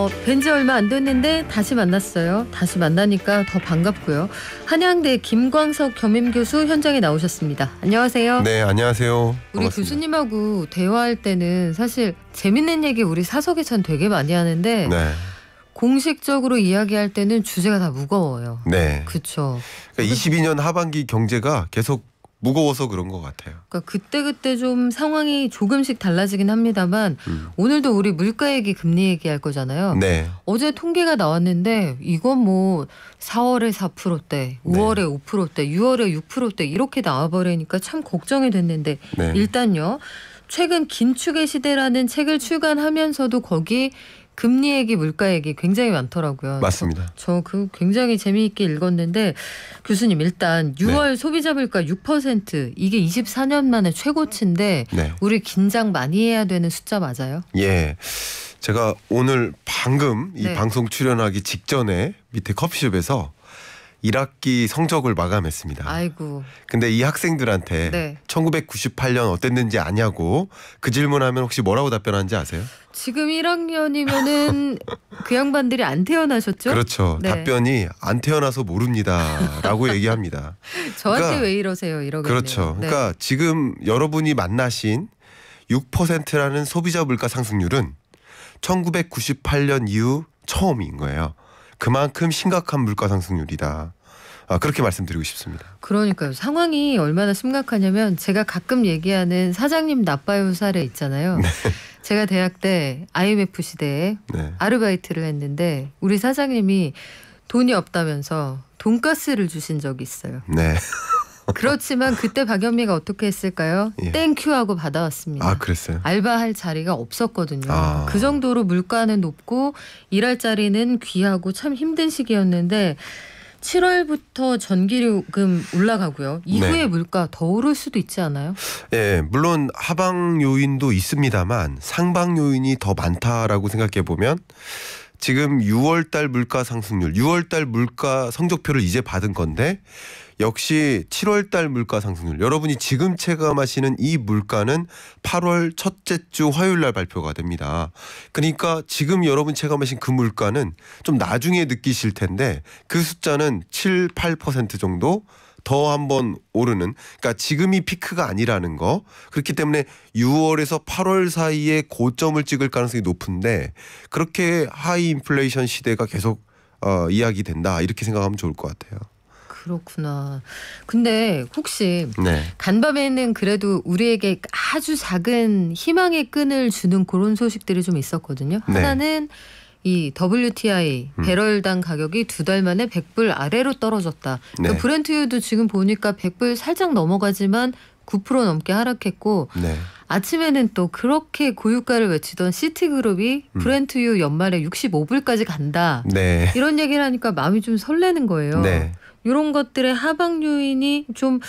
뵌지 얼마 안 됐는데 다시 만났어요. 다시 만나니까 더 반갑고요. 한양대 김광석 겸임교수 현장에 나오셨습니다. 안녕하세요. 네, 안녕하세요. 우리 반갑습니다. 교수님하고 대화할 때는 사실 재밌는 얘기 우리 사석에선 되게 많이 하는데 네, 공식적으로 이야기할 때는 주제가 다 무거워요. 네. 그렇죠. 그러니까 22년 하반기 경제가 계속 무거워서 그런 것 같아요. 그러니까 그때 좀 상황이 조금씩 달라지긴 합니다만 오늘도 우리 물가 얘기, 금리 얘기할 거잖아요. 네, 어제 통계가 나왔는데 이건 뭐 4월에 4%대, 5월에 5%대, 6월에 6%대 이렇게 나와버리니까 참 걱정이 됐는데 네. 일단요. 최근 긴축의 시대라는 책을 출간하면서도 거기 금리 얘기, 물가 얘기 굉장히 많더라고요. 맞습니다. 저 그 굉장히 재미있게 읽었는데 교수님 일단 6월 네. 소비자 물가 6% 이게 24년 만에 최고치인데 네. 우리 긴장 많이 해야 되는 숫자 맞아요? 예, 제가 오늘 방금 이 네. 방송 출연하기 직전에 밑에 커피숍에서 1학기 성적을 마감했습니다. 아이고. 근데 이 학생들한테 네. 1998년 어땠는지 아냐고 그 질문하면 혹시 뭐라고 답변하는지 아세요? 지금 1학년이면은 그 양반들이 안 태어나셨죠? 그렇죠. 네. 답변이 안 태어나서 모릅니다라고 얘기합니다. 저한테 그러니까 왜 이러세요? 이러겠네요. 그렇죠. 네. 그러니까 지금 여러분이 만나신 6%라는 소비자 물가 상승률은 1998년 이후 처음인 거예요. 그만큼 심각한 물가 상승률이다. 그렇게 말씀드리고 싶습니다. 그러니까요. 상황이 얼마나 심각하냐면 제가 가끔 얘기하는 사장님 나빠요 사례 있잖아요. 제가 대학 때 IMF 시대에 네. 아르바이트를 했는데 우리 사장님이 돈이 없다면서 돈가스를 주신 적이 있어요. 네. 그렇지만 그때 박연미가 어떻게 했을까요? 예. 땡큐하고 받아왔습니다. 그랬어요. 알바할 자리가 없었거든요. 아. 그 정도로 물가는 높고 일할 자리는 귀하고 참 힘든 시기였는데 7월부터 전기요금 올라가고요. 이후에 네. 물가 더 오를 수도 있지 않아요? 예, 물론 하방 요인도 있습니다만 상방 요인이 더 많다라고 생각해 보면 지금 6월달 물가 상승률, 6월달 물가 성적표를 이제 받은 건데 역시 7월달 물가 상승률, 여러분이 지금 체감하시는 이 물가는 8월 첫째 주 화요일 날 발표가 됩니다. 그러니까 지금 여러분 체감하신 그 물가는 좀 나중에 느끼실 텐데 그 숫자는 7, 8% 정도 더 한번 오르는, 그러니까 지금이 피크가 아니라는 거. 그렇기 때문에 6월에서 8월 사이에 고점을 찍을 가능성이 높은데 그렇게 하이 인플레이션 시대가 계속 이야기된다 이렇게 생각하면 좋을 것 같아요. 그렇구나. 근데 혹시 네. 간밤에는 그래도 우리에게 아주 작은 희망의 끈을 주는 그런 소식들이 좀 있었거든요. 네. 하나는 이 WTI 배럴당 가격이 2달 만에 100불 아래로 떨어졌다. 그러니까 네. 브렌트유도 지금 보니까 100불 살짝 넘어가지만 9% 넘게 하락했고 네. 아침에는 또 그렇게 고유가를 외치던 시티그룹이 브렌트유 연말에 65불까지 간다. 네. 이런 얘기를 하니까 마음이 좀 설레는 거예요. 네. 이런 것들의 하방 요인이 좀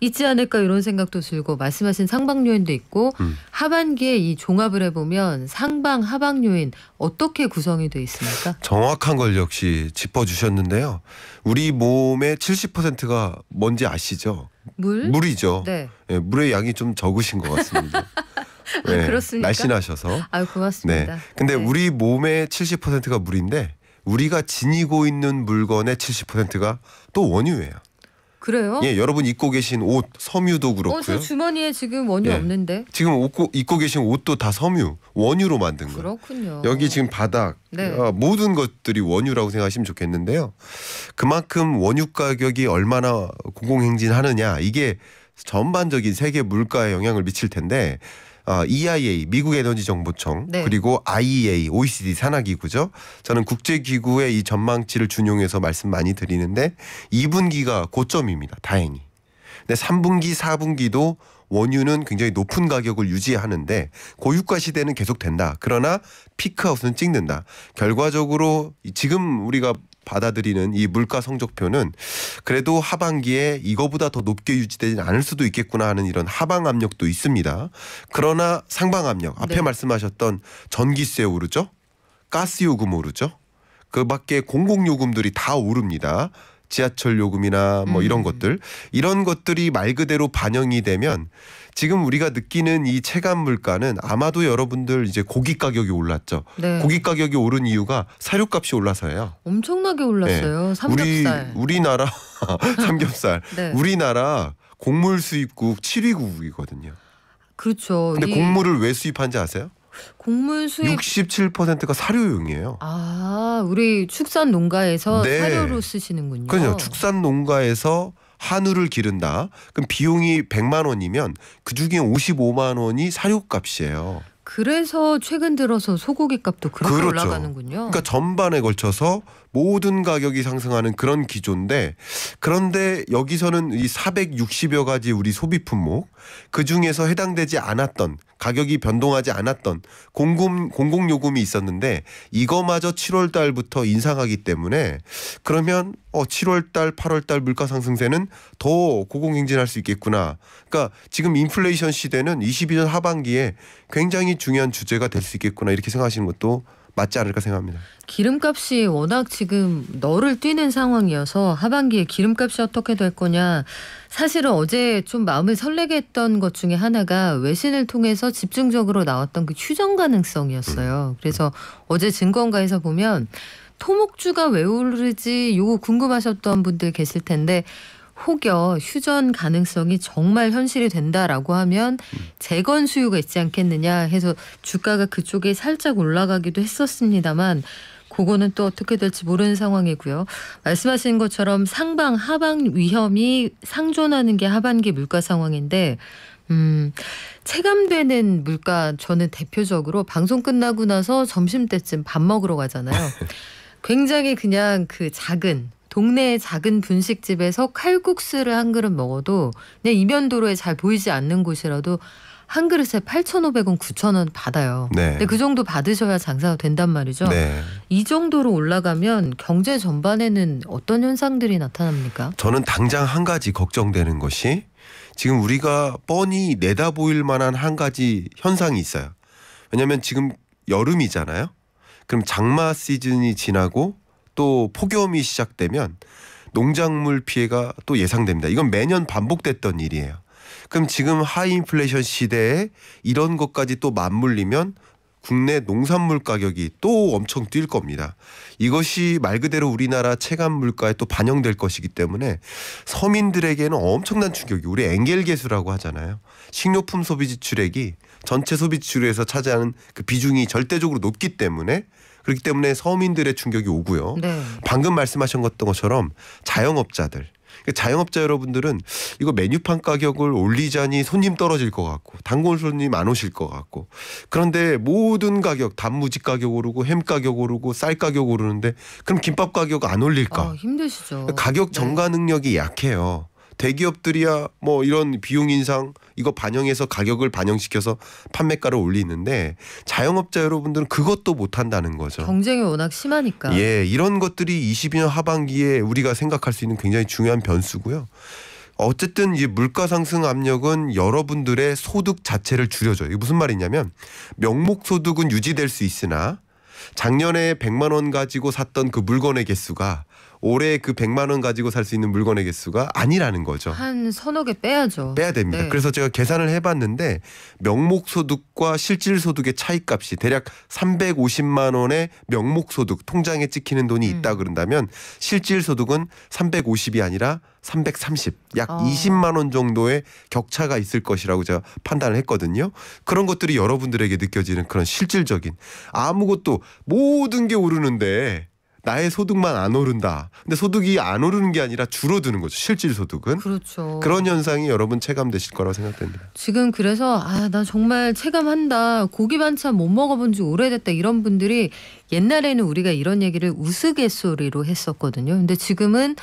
있지 않을까 이런 생각도 들고 말씀하신 상방 요인도 있고 하반기에 이 종합을 해보면 상방 하방 요인 어떻게 구성이 돼 있습니까? 정확한 걸 역시 짚어주셨는데요. 우리 몸의 70%가 뭔지 아시죠? 물? 물이죠. 네. 예, 물의 양이 좀 적으신 것 같습니다. 네, 그렇습니까? 날씬하셔서. 아유 고맙습니다. 네. 근데 네. 우리 몸의 70%가 물인데 우리가 지니고 있는 물건의 70%가 또 원유예요. 그래요? 예, 여러분 입고 계신 옷, 섬유도 그렇고요. 저 주머니에 지금 원유 예. 없는데. 지금 입고 계신 옷도 다 섬유, 원유로 만든 거예요. 그렇군요. 여기 지금 바닥 네. 모든 것들이 원유라고 생각하시면 좋겠는데요. 그만큼 원유 가격이 얼마나 공공행진하느냐 이게 전반적인 세계 물가에 영향을 미칠 텐데 EIA 미국 에너지 정보청 네. 그리고 IEA OECD 산하기구죠. 저는 국제기구의 이 전망치를 준용해서 말씀 많이 드리는데 2분기가 고점입니다. 다행히. 근데 3분기 4분기도 원유는 굉장히 높은 가격을 유지하는데 고유가 시대는 계속된다. 그러나 피크아웃은 찍는다. 결과적으로 지금 우리가 받아들이는 이 물가 성적표는 그래도 하반기에 이거보다 더 높게 유지되지 않을 수도 있겠구나 하는 이런 하방 압력도 있습니다. 그러나 상방 압력, 앞에 네. 말씀하셨던 전기세 오르죠. 가스 요금 오르죠. 그 밖에 공공요금들이 다 오릅니다. 지하철 요금이나 뭐 이런 것들이 말 그대로 반영이 되면 지금 우리가 느끼는 이 체감 물가는 아마도 여러분들 이제 고기 가격이 올랐죠. 네. 고기 가격이 오른 이유가 사료값이 올라서예요. 엄청나게 올랐어요. 네. 삼겹살. 우리나라 삼겹살. 네. 우리나라 곡물 수입국 7위국이거든요. 그렇죠. 근데 이 곡물을 왜 수입한지 아세요? 곡물 수입 67%가 사료용이에요. 우리 축산 농가에서 네. 사료로 쓰시는군요. 그렇죠. 축산 농가에서 한우를 기른다. 그럼 비용이 100만 원이면 그중에 55만 원이 사료값이에요. 그래서 최근 들어서 소고기 값도 그렇게 그렇죠. 올라가는군요. 그러니까 전반에 걸쳐서 모든 가격이 상승하는 그런 기조인데, 그런데 여기서는 이 460여 가지 우리 소비 품목 그중에서 해당되지 않았던, 가격이 변동하지 않았던 공공요금이 있었는데 이거마저 7월 달부터 인상하기 때문에, 그러면 7월 달 8월 달 물가 상승세는 더 고공행진할 수 있겠구나. 그러니까 지금 인플레이션 시대는 22년 하반기에 굉장히 중요한 주제가 될 수 있겠구나, 이렇게 생각하시는 것도 맞지 않을까 생각합니다. 기름값이 워낙 지금 너를 뛰는 상황이어서 하반기에 기름값이 어떻게 될 거냐. 사실은 어제 좀 마음을 설레게 했던 것 중에 하나가 외신을 통해서 집중적으로 나왔던 그 휴전 가능성이었어요. 그래서 어제 증권가에서 보면 토목주가 왜 오르지 요거 궁금하셨던 분들 계실 텐데, 혹여 휴전 가능성이 정말 현실이 된다라고 하면 재건 수요가 있지 않겠느냐 해서 주가가 그쪽에 살짝 올라가기도 했었습니다만, 그거는 또 어떻게 될지 모르는 상황이고요. 말씀하신 것처럼 상방 하방 위험이 상존하는 게 하반기 물가 상황인데, 체감되는 물가, 저는 대표적으로 방송 끝나고 나서 점심때쯤 밥 먹으러 가잖아요. 굉장히 그냥 그 동네의 작은 분식집에서 칼국수를 한 그릇 먹어도 그냥 이면도로에 잘 보이지 않는 곳이라도 한 그릇에 8,500원, 9,000원 받아요. 네. 근데 그 정도 받으셔야 장사가 된단 말이죠. 네. 이 정도로 올라가면 경제 전반에는 어떤 현상들이 나타납니까? 저는 당장 한 가지 걱정되는 것이, 지금 우리가 뻔히 내다 보일 만한 한 가지 현상이 있어요. 왜냐하면 지금 여름이잖아요. 그럼 장마 시즌이 지나고 또 폭염이 시작되면 농작물 피해가 또 예상됩니다. 이건 매년 반복됐던 일이에요. 그럼 지금 하이 인플레이션 시대에 이런 것까지 또 맞물리면 국내 농산물 가격이 또 엄청 뛸 겁니다. 이것이 말 그대로 우리나라 체감 물가에 또 반영될 것이기 때문에 서민들에게는 엄청난 충격이, 우리 엔겔계수라고 하잖아요. 식료품 소비 지출액이 전체 소비 지출에서 차지하는 그 비중이 절대적으로 높기 때문에, 그렇기 때문에 서민들의 충격이 오고요. 네. 방금 말씀하신 것처럼 자영업자들, 자영업자 여러분들은 이거 메뉴판 가격을 올리자니 손님 떨어질 것 같고 단골 손님 안 오실 것 같고, 그런데 모든 가격, 단무지 가격 오르고 햄 가격 오르고 쌀 가격 오르는데 그럼 김밥 가격 안 올릴까? 힘드시죠. 가격 전가 능력이 약해요. 대기업들이야 뭐 이런 비용 인상 이거 반영해서 가격을 반영시켜서 판매가를 올리는데, 자영업자 여러분들은 그것도 못한다는 거죠. 경쟁이 워낙 심하니까. 예, 이런 것들이 22년 하반기에 우리가 생각할 수 있는 굉장히 중요한 변수고요. 어쨌든 이 물가 상승 압력은 여러분들의 소득 자체를 줄여줘요. 이게 무슨 말이냐면, 명목 소득은 유지될 수 있으나 작년에 100만 원 가지고 샀던 그 물건의 개수가 올해 그 100만 원 가지고 살 수 있는 물건의 개수가 아니라는 거죠. 한 서너 개 빼야죠. 빼야 됩니다. 네. 그래서 제가 계산을 해봤는데 명목소득과 실질소득의 차이값이 대략 350만 원의 명목소득, 통장에 찍히는 돈이 있다 그런다면 실질소득은 350이 아니라 330, 약 20만 원 정도의 격차가 있을 것이라고 제가 판단을 했거든요. 그런 것들이 여러분들에게 느껴지는 그런 실질적인, 아무것도 모든 게 오르는데 나의 소득만 안 오른다. 근데 소득이 안 오르는 게 아니라 줄어드는 거죠. 실질 소득은. 그렇죠. 그런 현상이 여러분 체감되실 거라고 생각됩니다. 지금 그래서 나 정말 체감한다. 고기 반찬 못 먹어본 지 오래됐다. 이런 분들이, 옛날에는 우리가 이런 얘기를 우스갯소리로 했었거든요. 근데 지금은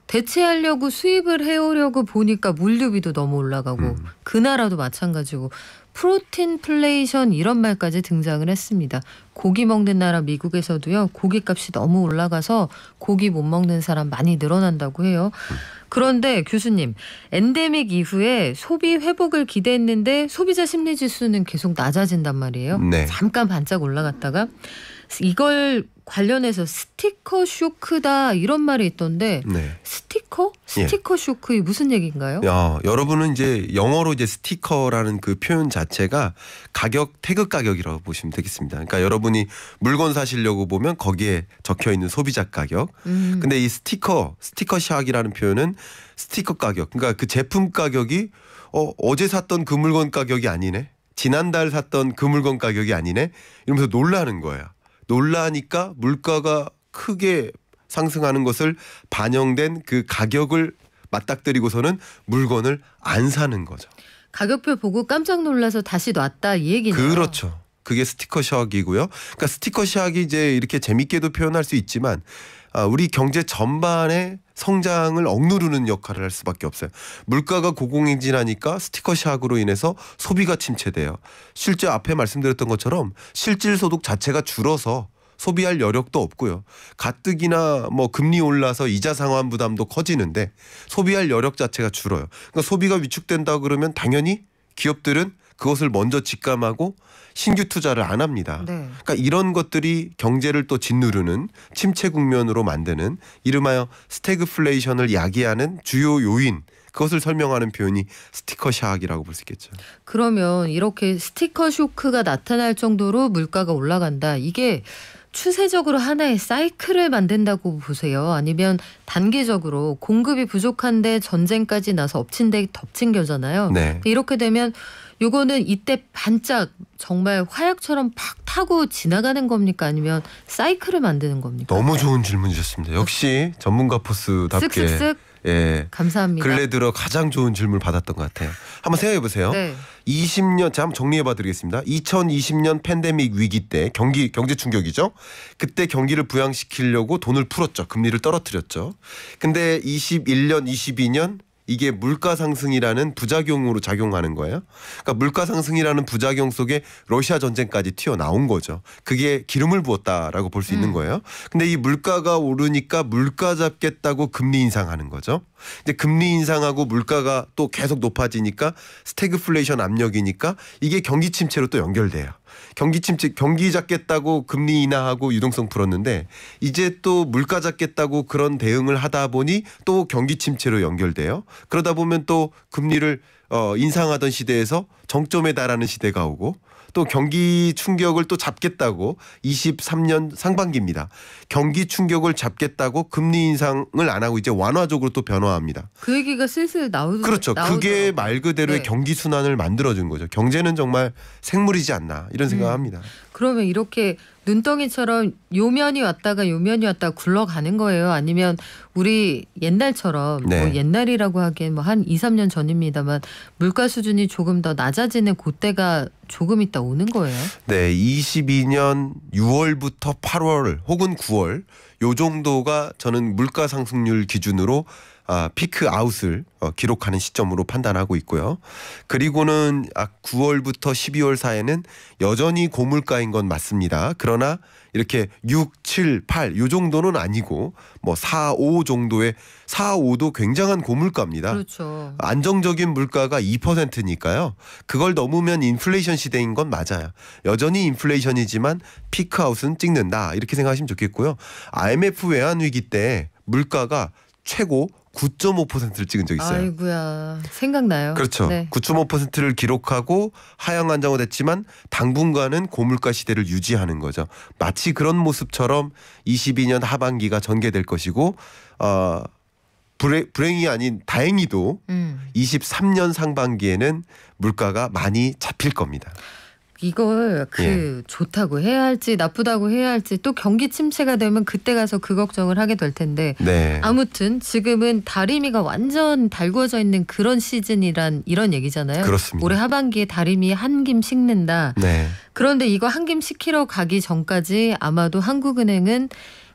대체하려고 수입을 해오려고 보니까 물류비도 너무 올라가고 그 나라도 마찬가지고 프로틴플레이션 이런 말까지 등장을 했습니다. 고기 먹는 나라 미국에서도요. 고기값이 너무 올라가서 고기 못 먹는 사람 많이 늘어난다고 해요. 그런데 교수님, 엔데믹 이후에 소비 회복을 기대했는데 소비자 심리지수는 계속 낮아진단 말이에요. 네. 잠깐 반짝 올라갔다가 이걸 관련해서 스티커 쇼크다 이런 말이 있던데 네. 스티커? 스티커 쇼크 이 무슨 얘기인가요? 여러분은 이제 영어로 이제 스티커라는 그 표현 자체가 가격 태그 가격이라고 보시면 되겠습니다. 그러니까 여러분이 물건 사시려고 보면 거기에 적혀 있는 소비자 가격. 근데 이 스티커 샥이라는 표현은 스티커 가격. 그러니까 그 제품 가격이 어제 샀던 그 물건 가격이 아니네. 지난달 샀던 그 물건 가격이 아니네. 이러면서 놀라는 거야. 놀라니까 물가가 크게 상승하는 것을 반영된 그 가격을 맞닥뜨리고서는 물건을 안 사는 거죠. 가격표 보고 깜짝 놀라서 다시 놨다 이 얘기네요. 그렇죠. 그게 스티커 샥이고요. 그러니까 스티커 샥이 이제 이렇게 재밌게도 표현할 수 있지만 우리 경제 전반의 성장을 억누르는 역할을 할 수밖에 없어요. 물가가 고공행진하니까 스티커 샥으로 인해서 소비가 침체돼요. 실제 앞에 말씀드렸던 것처럼 실질 소득 자체가 줄어서 소비할 여력도 없고요. 가뜩이나 뭐 금리 올라서 이자 상환 부담도 커지는데 소비할 여력 자체가 줄어요. 그러니까 소비가 위축된다 그러면 당연히 기업들은 그것을 먼저 직감하고 신규 투자를 안 합니다. 네. 그러니까 이런 것들이 경제를 또 짓누르는 침체 국면으로 만드는 이름하여 스태그플레이션을 야기하는 주요 요인, 그것을 설명하는 표현이 스티커 샥이라고 볼 수 있겠죠. 그러면 이렇게 스티커 쇼크가 나타날 정도로 물가가 올라간다. 이게 추세적으로 하나의 사이클을 만든다고 보세요? 아니면 단계적으로 공급이 부족한데 전쟁까지 나서 엎친 데 덮친 겨잖아요. 네. 이렇게 되면 요거는 이때 반짝 정말 화약처럼 팍 타고 지나가는 겁니까? 아니면 사이클을 만드는 겁니까? 너무 좋은 질문 주셨습니다. 역시 전문가 포스답게. 쓱쓱쓱. 예. 감사합니다. 근래 들어 가장 좋은 질문을 받았던 것 같아요. 한번 생각해 보세요. 네. 20년, 자 한번 정리해봐 드리겠습니다. 2020년 팬데믹 위기 때 경제 충격이죠. 그때 경기를 부양시키려고 돈을 풀었죠. 금리를 떨어뜨렸죠. 근데 21년, 22년 이게 물가 상승이라는 부작용으로 작용하는 거예요. 그러니까 물가 상승이라는 부작용 속에 러시아 전쟁까지 튀어나온 거죠. 그게 기름을 부었다라고 볼 수 있는 거예요. 근데 이 물가가 오르니까 물가 잡겠다고 금리 인상하는 거죠. 이제 금리 인상하고 물가가 또 계속 높아지니까 스태그플레이션 압력이니까 이게 경기 침체로 또 연결돼요. 경기 침체, 경기 잡겠다고 금리 인하하고 유동성 풀었는데 이제 또 물가 잡겠다고 그런 대응을 하다 보니 또 경기 침체로 연결돼요. 그러다 보면 또 금리를 인상하던 시대에서 정점에 달하는 시대가 오고 또 경기 충격을 또 잡겠다고 23년 상반기입니다. 경기 충격을 잡겠다고 금리 인상을 안 하고 이제 완화적으로 또 변화합니다. 그 얘기가 슬슬 그렇죠. 그게 말 그대로의 네. 경기 순환을 만들어준 거죠. 경제는 정말 생물이지 않나 이런 생각합니다. 그러면 이렇게 눈덩이처럼 요면이 왔다가 요면이 왔다가 굴러가는 거예요? 아니면 우리 옛날처럼 네. 뭐 옛날이라고 하기엔 뭐 한 2, 3년 전입니다만 물가 수준이 조금 더 낮아지는 그때가 조금 있다 오는 거예요? 네, 22년 6월부터 8월 혹은 9월 요 정도가 저는 물가 상승률 기준으로 피크 아웃을 기록하는 시점으로 판단하고 있고요. 그리고는 9월부터 12월 사이에는 여전히 고물가인 건 맞습니다. 그러나 이렇게 6, 7, 8 요 정도는 아니고 뭐 4, 5 정도의 4, 5도 굉장한 고물가입니다. 그렇죠. 안정적인 물가가 2%니까요. 그걸 넘으면 인플레이션 시대인 건 맞아요. 여전히 인플레이션이지만 피크아웃은 찍는다. 이렇게 생각하시면 좋겠고요. IMF 외환 위기 때 물가가 최고 9.5%를 찍은 적이 있어요. 아이고야 생각나요. 그렇죠. 네. 9.5%를 기록하고 하향 안정화됐지만 당분간은 고물가 시대를 유지하는 거죠. 마치 그런 모습처럼 22년 하반기가 전개될 것이고 불행이 아닌 다행히도 23년 상반기에는 물가가 많이 잡힐 겁니다. 이걸 좋다고 해야 할지 나쁘다고 해야 할지 또 경기 침체가 되면 그때 가서 그 걱정을 하게 될 텐데 네. 아무튼 지금은 다리미가 완전 달구어져 있는 그런 시즌이란 이런 얘기잖아요. 그렇습니다. 올해 하반기에 다리미 한 김 식는다. 네. 그런데 이거 한 김 식히러 가기 전까지 아마도 한국은행은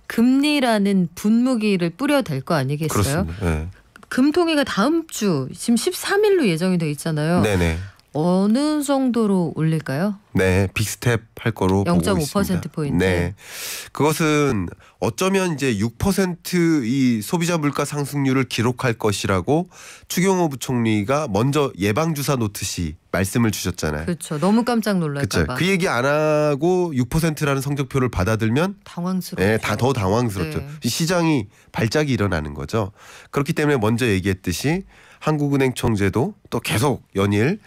금리라는 분무기를 뿌려야 될 거 아니겠어요? 그렇습니다. 네. 금통위가 다음 주 지금 13일로 예정이 돼 있잖아요. 네네. 어느 정도로 올릴까요? 네, 빅스텝 할 거로 보고 있습니다. 0.5%포인트. 네, 그것은 어쩌면 이제 6%이 소비자 물가 상승률을 기록할 것이라고 추경호 부총리가 먼저 예방주사 놓듯이 말씀을 주셨잖아요. 그렇죠. 너무 깜짝 놀랄까 그렇죠. 봐. 그 얘기 안 하고 6%라는 성적표를 받아들면 당황스럽죠. 네, 다 더 당황스럽죠. 네. 시장이 발작이 일어나는 거죠. 그렇기 때문에 먼저 얘기했듯이 한국은행 총재도 또 계속 연일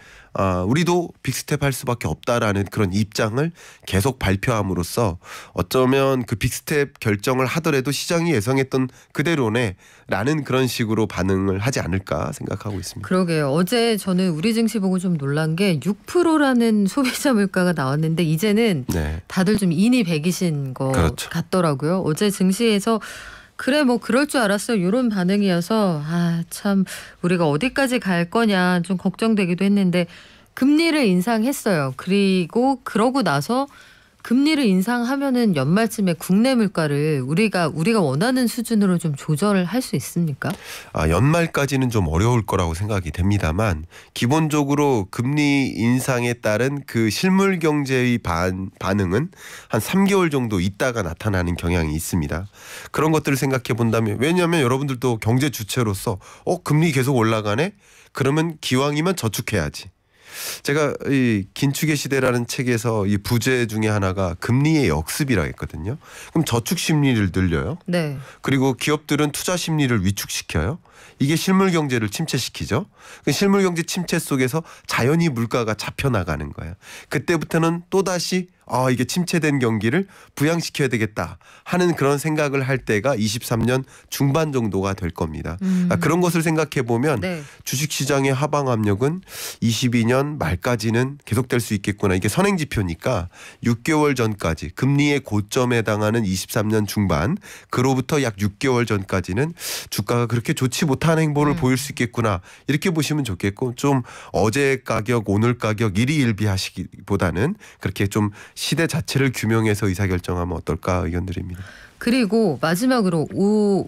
우리도 빅스텝 할 수밖에 없다라는 그런 입장을 계속 발표함으로써 어쩌면 그 빅스텝 결정을 하더라도 시장이 예상했던 그대로네라는 그런 식으로 반응을 하지 않을까 생각하고 있습니다. 그러게요. 어제 저는 우리 증시 보고 좀 놀란 게 6%라는 소비자 물가가 나왔는데 이제는 네. 다들 좀 인이 백이신 것 그렇죠. 같더라고요. 어제 증시에서 그래 뭐 그럴 줄 알았어 이런 반응이어서 참 우리가 어디까지 갈 거냐 좀 걱정되기도 했는데 금리를 인상했어요. 그리고 그러고 나서 금리를 인상하면은 연말쯤에 국내 물가를 우리가 원하는 수준으로 좀 조절을 할 수 있습니까? 연말까지는 좀 어려울 거라고 생각이 됩니다만 기본적으로 금리 인상에 따른 그 실물 경제의 반응은 한 3개월 정도 있다가 나타나는 경향이 있습니다. 그런 것들을 생각해 본다면 왜냐하면 여러분들도 경제 주체로서 금리 계속 올라가네? 그러면 기왕이면 저축해야지. 제가 이 긴축의 시대라는 책에서 이 부제 중에 하나가 금리의 역습이라고 했거든요. 그럼 저축 심리를 늘려요. 네. 그리고 기업들은 투자 심리를 위축시켜요. 이게 실물 경제를 침체시키죠. 그 실물 경제 침체 속에서 자연히 물가가 잡혀나가는 거예요. 그때부터는 또다시 이게 침체된 경기를 부양시켜야 되겠다 하는 그런 생각을 할 때가 23년 중반 정도가 될 겁니다. 그런 것을 생각해 보면 네. 주식시장의 하방 압력은 22년 말까지는 계속될 수 있겠구나. 이게 선행지표니까 6개월 전까지 금리의 고점에 해당하는 23년 중반 그로부터 약 6개월 전까지는 주가가 그렇게 좋지 못한 행보를 보일 수 있겠구나. 이렇게 보시면 좋겠고 좀 어제 가격 오늘 가격 일희일비하시기보다는 그렇게 좀 시대 자체를 규명해서 의사결정하면 어떨까 의견드립니다. 그리고 마지막으로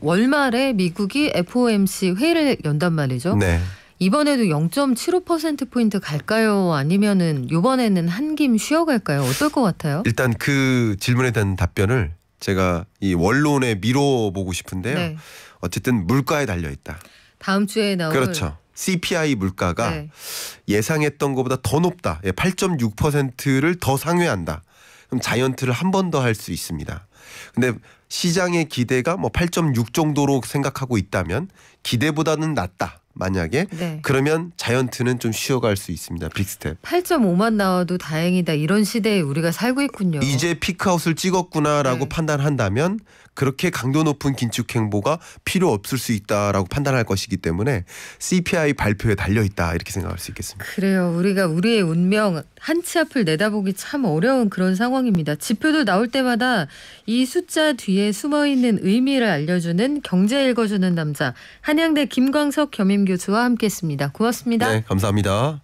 월말에 미국이 FOMC 회의를 연단 말이죠. 네. 이번에도 0.75%포인트 갈까요? 아니면은 이번에는 한김 쉬어갈까요? 어떨 것 같아요? 일단 그 질문에 대한 답변을 제가 이 원론에 미뤄보고 싶은데요. 네. 어쨌든 물가에 달려있다. 다음 주에 나올 그렇죠. CPI 물가가 네. 예상했던 것보다 더 높다. 8.6%를 더 상회한다. 그럼 자이언트를 한 번 더 할 수 있습니다. 근데 시장의 기대가 8.6 정도로 생각하고 있다면 기대보다는 낮다. 만약에 네. 그러면 자이언트는 좀 쉬어갈 수 있습니다. 빅스텝. 8.5만 나와도 다행이다. 이런 시대에 우리가 살고 있군요. 이제 피크아웃을 찍었구나라고 네. 판단한다면 그렇게 강도 높은 긴축 행보가 필요 없을 수 있다라고 판단할 것이기 때문에 CPI 발표에 달려있다 이렇게 생각할 수 있겠습니다. 그래요. 우리가 우리의 운명 한 치 앞을 내다보기 참 어려운 그런 상황입니다. 지표도 나올 때마다 이 숫자 뒤에 숨어있는 의미를 알려주는 경제 읽어주는 남자 한양대 김광석 겸임교수와 함께했습니다. 고맙습니다. 네, 감사합니다.